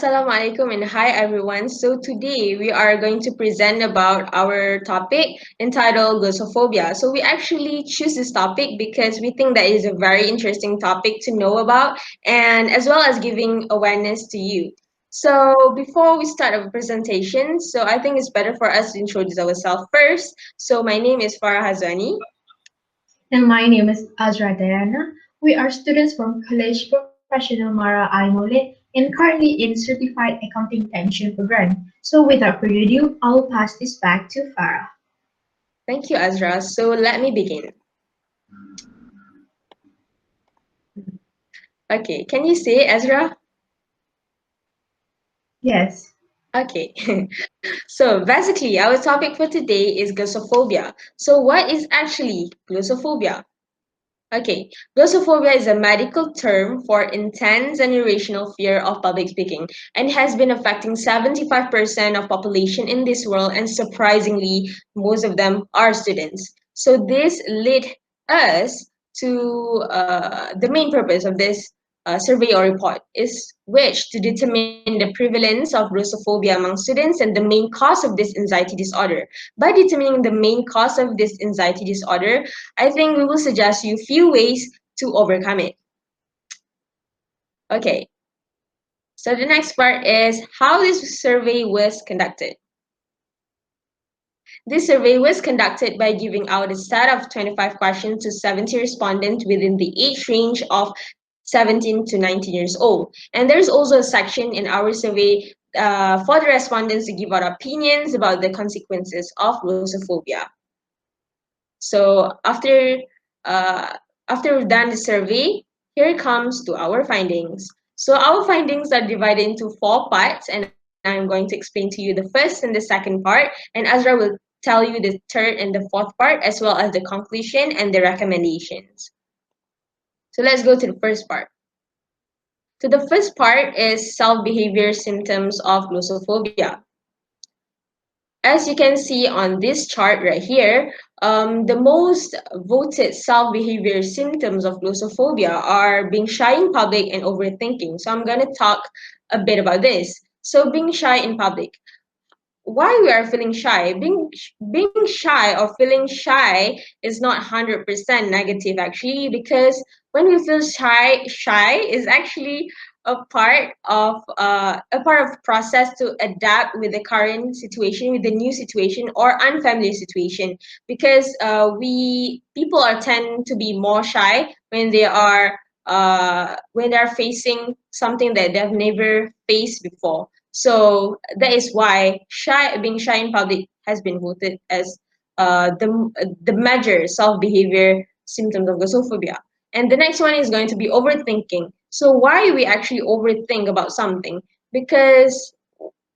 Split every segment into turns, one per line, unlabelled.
Assalamualaikum and hi everyone. So today we are going to present about our topic entitled Glossophobia. So we actually choose this topic because we think that it is a very interesting topic to know about and as well as giving awareness to you. So before we start our presentation, so I think it's better for us to introduce ourselves first. So my name is Farah Hazwani.
And my name is Azra Dayana. We are students from College Professional Mara Aimole and currently in Certified Accounting Technician program. So without further ado, I'll pass this back to Farah.
Thank you, Azra. So let me begin. Okay, can you say Azra?
Yes.
Okay, so basically, our topic for today is glossophobia. So, what is actually glossophobia? Okay, glossophobia is a medical term for intense and irrational fear of public speaking and has been affecting 75% of population in this world, and surprisingly, most of them are students. So, this led us to the main purpose of this survey or report is which to determine the prevalence of glossophobia among students and the main cause of this anxiety disorder. By determining the main cause of this anxiety disorder, I think we will suggest you few ways to overcome it. Okay, so the next part is how this survey was conducted. This survey was conducted by giving out a set of 25 questions to 70 respondents within the age range of 17 to 19 years old. And there's also a section in our survey for the respondents to give out opinions about the consequences of glossophobia. So uh, after we've done the survey, here it comes to our findings. So our findings are divided into four parts, and I'm going to explain to you the first and the second part, and Azra will tell you the third and the fourth part, as well as the conclusion and the recommendations. So let's go to the first part. So the first part is self-behavior symptoms of glossophobia. As you can see on this chart right here, the most voted self-behavior symptoms of glossophobia are being shy in public and overthinking. So I'm going to talk a bit about this. So being shy in public. Why we are feeling shy? Being shy or feeling shy is not 100% negative actually, because when we feel shy is actually a part of process to adapt with the current situation, with the new situation or unfamiliar situation, because we people are tend to be more shy when they are facing something that they've never faced before. So that is why being shy in public has been voted as the major self-behavior symptoms of glossophobia. And the next one is going to be overthinking. So why we actually overthink about something? Because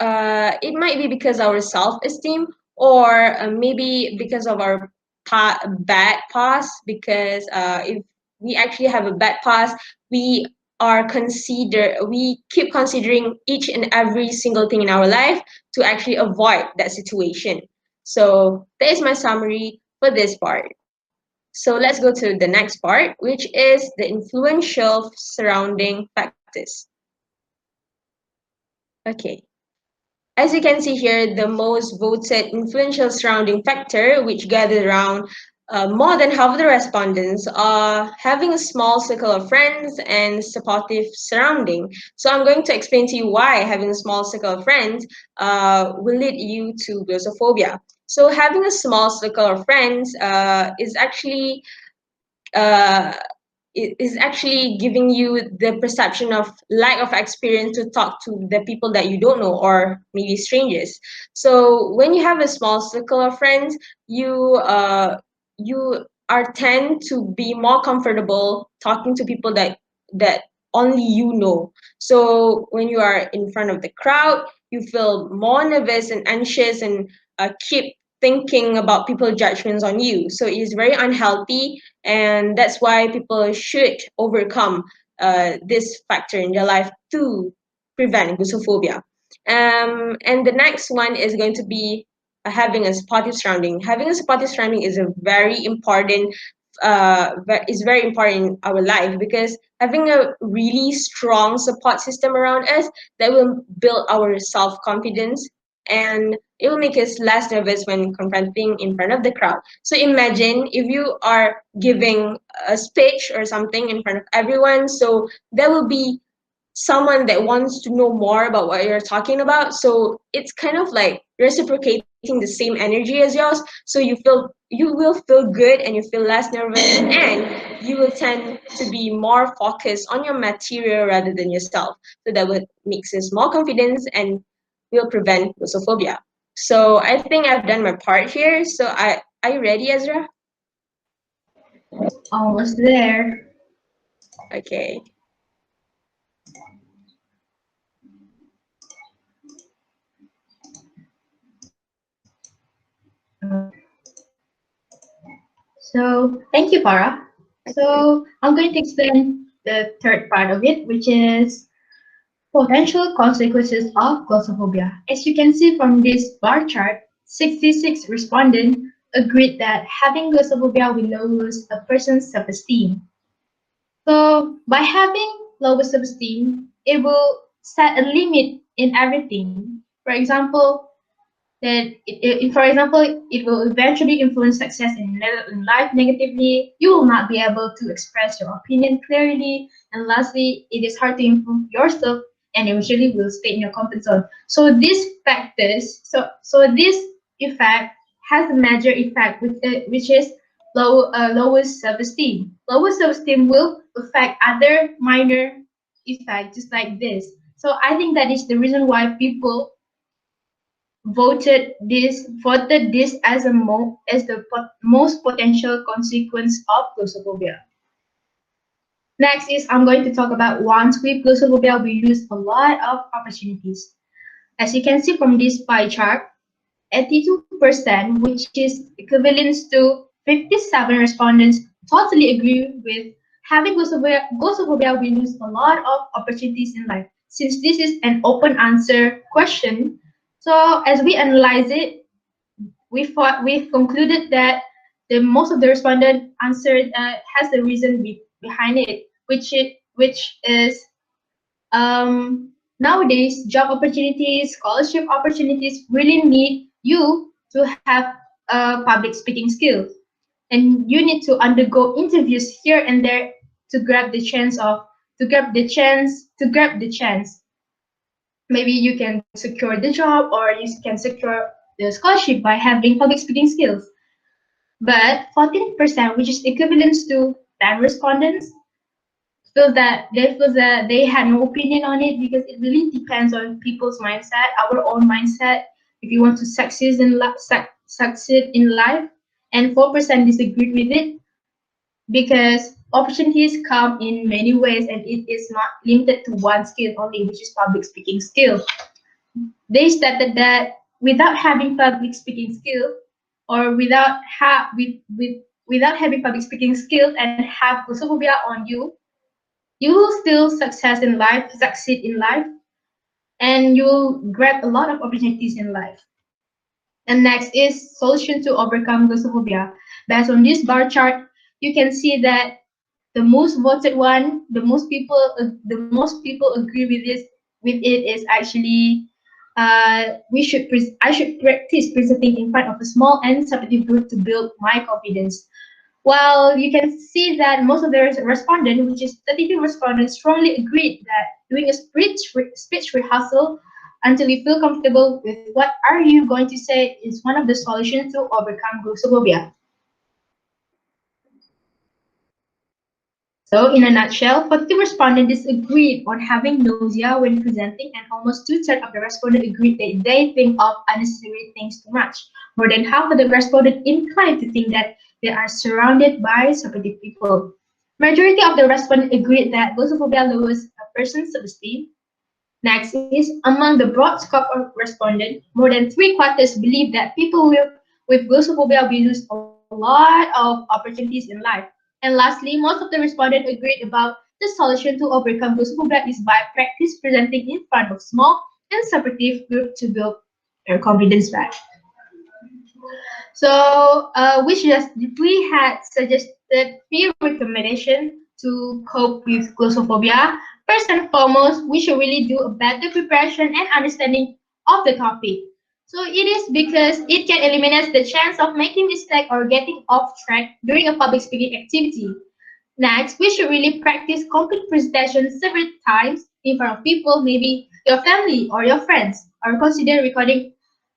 it might be because our self-esteem, or maybe because of our bad past. Because if we actually have a bad past, we keep considering each and every single thing in our life to actually avoid that situation. So that is my summary for this part. So let's go to the next part, which is the influential surrounding factors. Okay. As you can see here, the most voted influential surrounding factor, which gathered around more than half of the respondents, are having a small circle of friends and supportive surrounding. So I'm going to explain to you why having a small circle of friends will lead you to glossophobia. So having a small circle of friends uh, is actually giving you the perception of lack of experience to talk to the people that you don't know or maybe strangers. So when you have a small circle of friends, you are tend to be more comfortable talking to people that only you know. So when you are in front of the crowd, you feel more nervous and anxious and keep thinking about people's judgments on you. So it is very unhealthy, and that's why people should overcome this factor in their life to prevent glossophobia. And the next one is going to be having a supportive surrounding. Having a supportive surrounding is a very important is very important in our life, because having a really strong support system around us that will build our self-confidence, and it will make us less nervous when confronting in front of the crowd. So imagine if you are giving a speech or something in front of everyone, so there will be someone that wants to know more about what you're talking about. So it's kind of like reciprocating the same energy as yours. So you will feel good and you feel less nervous, and you will tend to be more focused on your material rather than yourself. So that would makes us more confidence and will prevent glossophobia. So I think I've done my part here. So are you ready, Ezra?
Almost there.
Okay.
So thank you, Farah.
Okay.
So I'm going to explain the third part of it, which is potential consequences of glossophobia. As you can see from this bar chart, 66 respondents agreed that having glossophobia will lower a person's self-esteem. So by having lower self-esteem, it will set a limit in everything. For example, it will eventually influence success in life negatively. You will not be able to express your opinion clearly. And lastly, it is hard to improve yourself and eventually will stay in your comfort zone. So these factors, so this effect has a major effect, which is lower self-esteem. Lower self-esteem will affect other minor effects just like this. So I think that is the reason why people voted this as the most potential consequence of glossophobia. Next is I'm going to talk about once with glossophobia we lose a lot of opportunities. As you can see from this pie chart, 82%, which is equivalent to 57 respondents, totally agree with having glossophobia we lose a lot of opportunities in life. Since this is an open answer question, so as we analyze it, we've concluded that the most of the respondent answered has the reason behind it, which is nowadays job opportunities, scholarship opportunities really need you to have public speaking skills, and you need to undergo interviews here and there to grab the chance of to grab the chance. Maybe you can secure the job or you can secure the scholarship by having public speaking skills. But 14%, which is equivalent to 10 respondents, feel that they had no opinion on it because it really depends on people's mindset, our own mindset. If you want to succeed in life, and 4% disagreed with it because opportunities come in many ways and it is not limited to one skill only, which is public speaking skill. They stated that without having public speaking skill or without having public speaking skill and have glossophobia on you, you will still succeed in life, and you'll grab a lot of opportunities in life. And next is solution to overcome glossophobia. Based on this bar chart, you can see that the most voted one, the most people agree with it is actually I should practice presenting in front of a small and supportive group to build my confidence. Well, you can see that most of the respondents, which is 32 respondents, strongly agreed that doing a speech rehearsal until you feel comfortable with what are you going to say is one of the solutions to overcome glossophobia. So, in a nutshell, 42 respondents disagreed on having nausea when presenting, and almost two-thirds of the respondents agreed that they think of unnecessary things too much. More than half of the respondents inclined to think that they are surrounded by supportive people. Majority of the respondents agreed that glossophobia lowers a person's self-esteem. Next is, among the broad scope of respondents, more than three-quarters believe that people with glossophobia will lose a lot of opportunities in life. And lastly, most of the respondents agreed about the solution to overcome glossophobia is by practice presenting in front of small and supportive group to build their confidence back. So, we had listed few recommendations to cope with glossophobia. First and foremost, we should really do a better preparation and understanding of the topic. So it is because it can eliminate the chance of making mistake or getting off track during a public speaking activity. Next, we should really practice complete presentation several times in front of people, maybe your family or your friends, or consider recording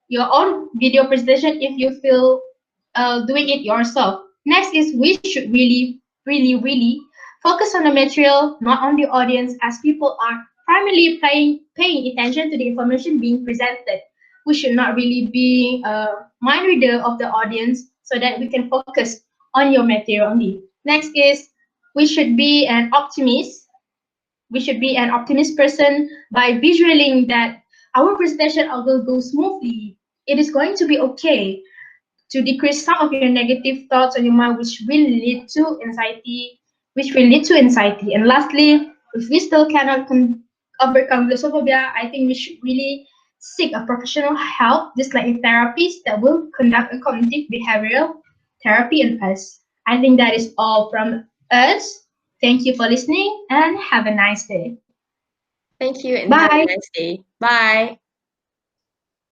your own video presentation if you feel doing it yourself. Next is we should really focus on the material, not on the audience, as people are primarily paying attention to the information being presented. We should not really be a mind reader of the audience so that we can focus on your material only. Next is we should be an optimist. We should be an optimist person by visualizing that our presentation will go smoothly. It is going to be okay to decrease some of your negative thoughts on your mind, which will lead to anxiety, And lastly, if we still cannot overcome glossophobia, I think we should really seek a professional help, just like a therapist that will conduct a cognitive behavioral therapy on us. I think that is all from us. Thank you for listening and have a nice day.
Thank you and have a
Bye.
nice day. Bye.